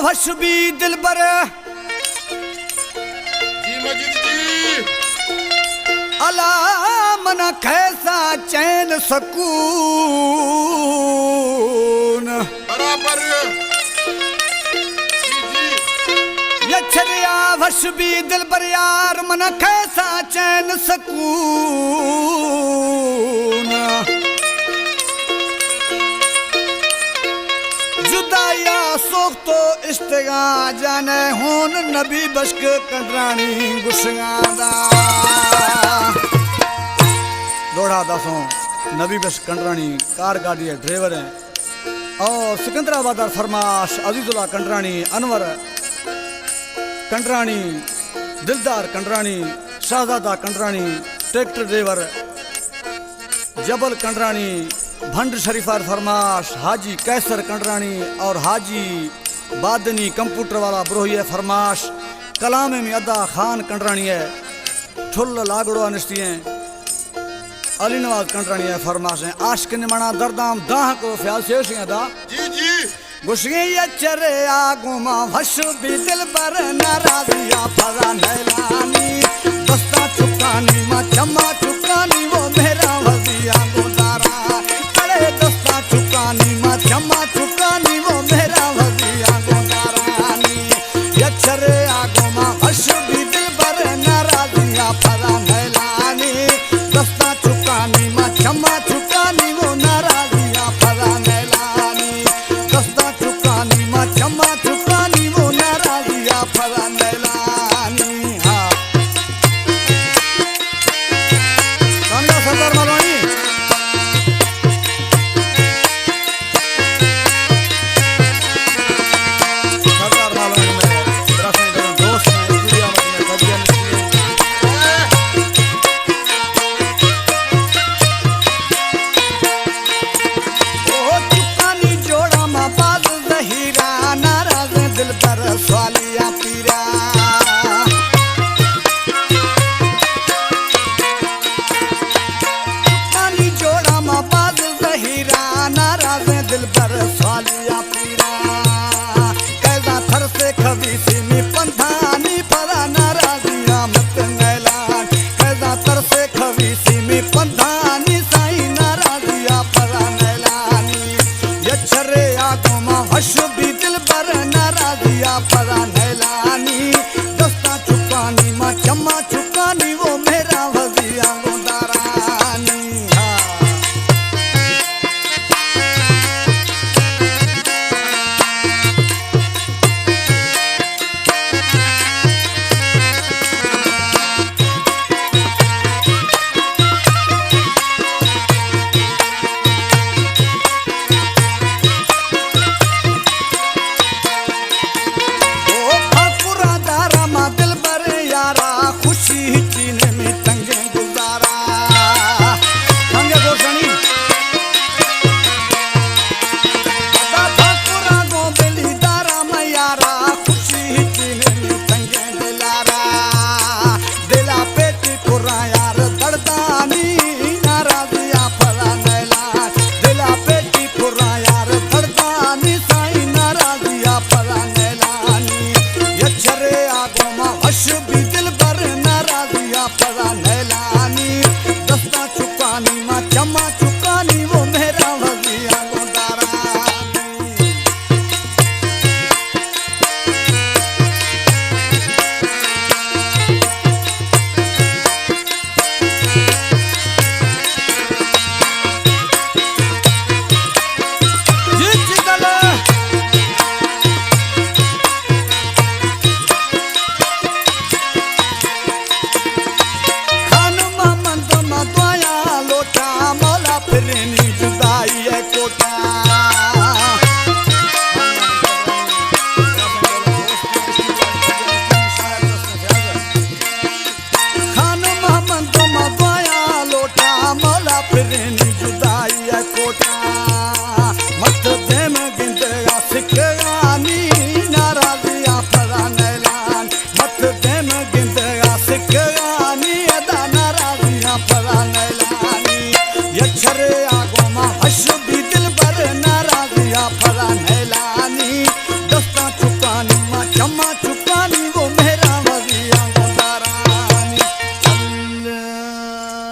वश भी दिल पर जी मजिद जी अला मना कैसा चैन सकून बराबर यछरिया वश भी दिल पर यार मना कैसा चैन सकून जुदाया सोख तो इश्तिगा जाने होन नबी बश्क कंडरानी गुस्सादा दौड़ा दसों नबी बश्क कंडरानी कार गाड़ी ड्राइवर हैं और सिकंदराबाद फरमाश अजीजुल्लाह कंडरानी अनवर कंडरानी दिलदार कंडरानी शाहजादा कंडरानी ट्रैक्टर ड्राइवर जबल कंडरानी भंड शरीफार फरमाश हाजी कैसर कंडरानी और हाजी बादनी कंप्यूटर वाला ब्रोहिया फरमाश कलामे में अदा खान कंडरानी है ठुल लागड़ो अनिश्ती हैं अली नवाज कंडरानी है फरमाश हैं आशिक ने मना दरदाम दाह को ख्याल से अदा जी जी गुस्से चरे आगुमा वश भी दिल पर नाराजिया फरा नैलानी दस्ता चुकानी मा चमा चुकानी वो मेरा वजिया गुजारा अरे दस्ता चुकानी मा चमा चुकानी वो मेरा वजिया गुजारानी ये चरे आगुमा वश भी दिल पर नाराजिया फरा नैलानी दस्ता चुकानी मा चमा चुकानी वो नाराजिया फरा नैलानी दस्ता चुकानी मा चमा चुकानी वो नाराजिया फरा नैलानी हाँ कामया सरदार मलवानी सरदार मलवानी में रफे दोस्त हैं दुनिया में बदिया दिल पर स्वालिया पीरा पानी जोड़ा मा बाज जहीरा नाराज दिल पर स्वालिया पीरा कैसा थर से खबी सी मी पंधानी परा नाराजिया मत नैलान कैसा थर से खबी सी मी पंधानी साई नाराजिया परा नैलानी ये छरे आगो मा वश भी दिल पर नाराजिया परा नैलानी दस्ता चुकानी मा चमा चुकानी वो मेरा वजिया गुदारानी खुशी चीने में तंगे गुजारा तंगे गोरसनी ठाकुरा गो बेली दारा मैयारा खुशी चीने में तंगे दिलारा दिला पेटी पुरा यार दर्दानी नाराजिया फरा नैला दिला पेटी पुरा यार दर्दानी साई नाराजिया फरा नैलानी ये छरे आगो मा वश भी दिल पर नाराजिया फरा नैलानी दस्ता चुकानी मा चमा चुकानी वो मेरा वजिया गुदारानी जी चितल फिरनी जुदाई है कोटा खान मोहम्मद मदया लोटा मौला फिरनी जुदाई है कोटा मत देम गिंदया सिकयानी नाराजिया फरा नैलान मत देम गिंदया सिकयानी अदा नाराजिया फरा नैलानी ये छरे आगो मा वश भी दिल पर नाराजिया फरा नैलानी